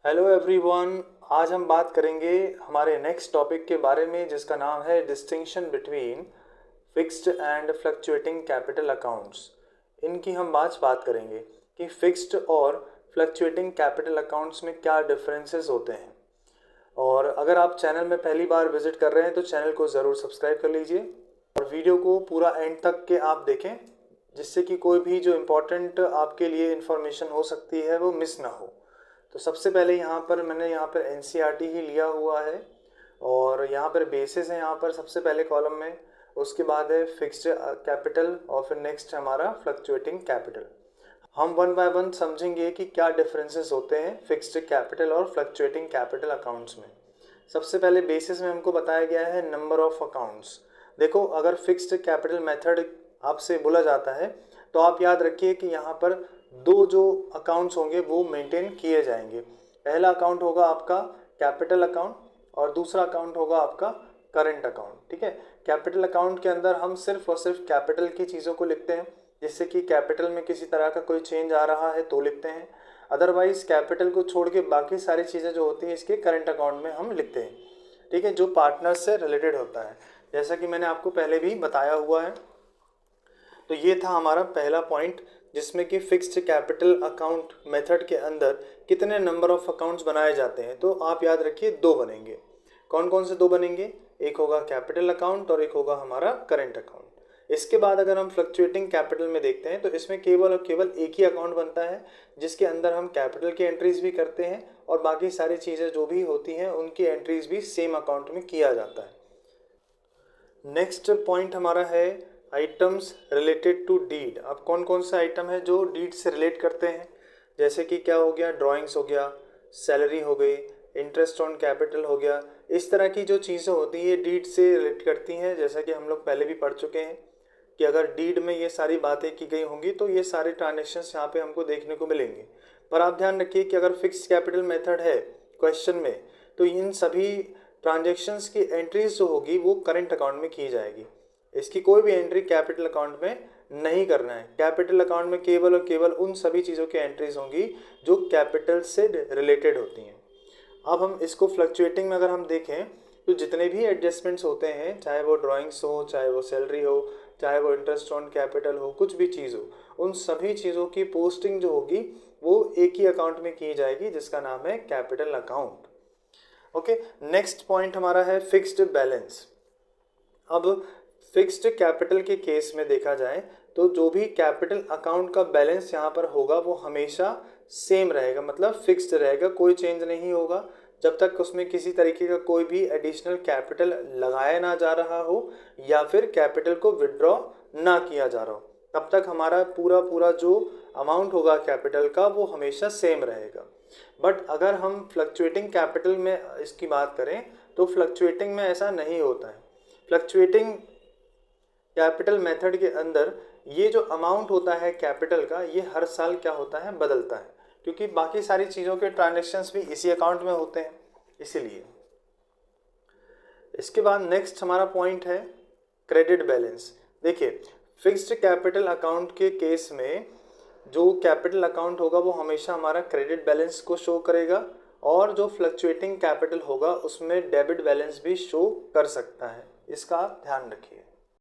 Hello everyone. आज हम बात करेंगे हमारे नेक्स्ट टॉपिक के बारे में जिसका नाम है distinction between fixed and fluctuating capital accounts. इनकी हम बात करेंगे कि फिक्स्ड और फ्लक्चुएटिंग कैपिटल अकाउंट्स में क्या डिफरेंसेस होते हैं। और अगर आप चैनल में पहली बार विजिट कर रहे हैं तो चैनल को ज़रूर सब्सक्राइब कर लीजिए और वीडियो को पूरा एंड तक के आप देखें, जिससे कि कोई भी जो इम्पोर्टेंट आपके लिए इन्फॉर्मेशन हो सकती है वो मिस ना हो। तो सबसे पहले मैंने यहाँ पर एनसीईआरटी ही लिया हुआ है और यहाँ पर बेसिस है यहाँ पर सबसे पहले कॉलम में, उसके बाद है फिक्स्ड कैपिटल और फिर नेक्स्ट हमारा फ्लक्चुएटिंग कैपिटल। हम वन बाय वन समझेंगे कि क्या डिफरेंसेस होते हैं फिक्स्ड कैपिटल और फ्लक्चुएटिंग कैपिटल अकाउंट्स में। सबसे पहले बेसिस में हमको बताया गया है नंबर ऑफ अकाउंट्स। देखो, अगर फिक्स्ड कैपिटल मेथड आपसे बोला जाता है तो आप याद रखिए कि यहाँ पर दो जो अकाउंट्स होंगे वो मेंटेन किए जाएंगे। पहला अकाउंट होगा आपका कैपिटल अकाउंट और दूसरा अकाउंट होगा आपका करंट अकाउंट। ठीक है, कैपिटल अकाउंट के अंदर हम सिर्फ और सिर्फ कैपिटल की चीज़ों को लिखते हैं, जिससे कि कैपिटल में किसी तरह का कोई चेंज आ रहा है तो लिखते हैं। अदरवाइज कैपिटल को छोड़ के बाकी सारी चीज़ें जो होती हैं इसके करंट अकाउंट में हम लिखते हैं। ठीक है, जो पार्टनर्स से रिलेटेड होता है, जैसा कि मैंने आपको पहले भी बताया हुआ है। तो ये था हमारा पहला पॉइंट, जिसमें कि फिक्स्ड कैपिटल अकाउंट मेथड के अंदर कितने नंबर ऑफ अकाउंट्स बनाए जाते हैं। तो आप याद रखिए दो बनेंगे। कौन कौन से दो बनेंगे? एक होगा कैपिटल अकाउंट और एक होगा हमारा करंट अकाउंट। इसके बाद अगर हम फ्लक्चुएटिंग कैपिटल में देखते हैं तो इसमें केवल और केवल एक ही अकाउंट बनता है, जिसके अंदर हम कैपिटल की एंट्रीज भी करते हैं और बाकी सारी चीज़ें जो भी होती हैं उनकी एंट्रीज भी सेम अकाउंट में किया जाता है। नेक्स्ट पॉइंट हमारा है आइटम्स रिलेटेड टू डीड। अब कौन कौन सा आइटम है जो डीड से रिलेट करते हैं, जैसे कि क्या हो गया, ड्राइंग्स हो गया, सैलरी हो गई, इंटरेस्ट ऑन कैपिटल हो गया। इस तरह की जो चीज़ें होती हैं ये डीड से रिलेट करती हैं। जैसा कि हम लोग पहले भी पढ़ चुके हैं कि अगर डीड में ये सारी बातें की गई होंगी तो ये सारे ट्रांजेक्शन्स यहाँ पे हमको देखने को मिलेंगे। पर आप ध्यान रखिए कि अगर फिक्स कैपिटल मेथड है क्वेश्चन में तो इन सभी ट्रांजेक्शन्स की एंट्रीज जो होगी वो करंट अकाउंट में की जाएगी। इसकी कोई भी एंट्री कैपिटल अकाउंट में नहीं करना है। कैपिटल अकाउंट में केवल और केवल उन सभी चीज़ों की एंट्रीज होंगी जो कैपिटल से रिलेटेड होती हैं। अब हम इसको फ्लक्चुएटिंग में अगर हम देखें तो जितने भी एडजस्टमेंट्स होते हैं, चाहे वो ड्राइंग्स हो, चाहे वो सैलरी हो, चाहे वो इंटरेस्ट ऑन कैपिटल हो, कुछ भी चीज़ हो, उन सभी चीज़ों की पोस्टिंग जो होगी वो एक ही अकाउंट में की जाएगी, जिसका नाम है capital account. Okay, next point हमारा है फिक्स्ड बैलेंस। अब फिक्स्ड कैपिटल के केस में देखा जाए तो जो भी कैपिटल अकाउंट का बैलेंस यहाँ पर होगा वो हमेशा सेम रहेगा, मतलब फिक्स्ड रहेगा, कोई चेंज नहीं होगा। जब तक उसमें किसी तरीके का कोई भी एडिशनल कैपिटल लगाया ना जा रहा हो या फिर कैपिटल को विड्रॉ ना किया जा रहा हो, तब तक हमारा पूरा पूरा जो अमाउंट होगा कैपिटल का वो हमेशा सेम रहेगा। बट अगर हम फ्लक्चुएटिंग कैपिटल में इसकी बात करें तो फ्लक्चुएटिंग में ऐसा नहीं होता है। फ्लक्चुएटिंग कैपिटल मेथड के अंदर ये जो अमाउंट होता है कैपिटल का ये हर साल क्या होता है, बदलता है, क्योंकि बाकी सारी चीज़ों के ट्रांजेक्शन्स भी इसी अकाउंट में होते हैं, इसीलिए। इसके बाद नेक्स्ट हमारा पॉइंट है क्रेडिट बैलेंस। देखिए, फिक्स्ड कैपिटल अकाउंट के केस में जो कैपिटल अकाउंट होगा वो हमेशा हमारा क्रेडिट बैलेंस को शो करेगा और जो फ्लक्चुएटिंग कैपिटल होगा उसमें डेबिट बैलेंस भी शो कर सकता है। इसका आप ध्यान रखिए।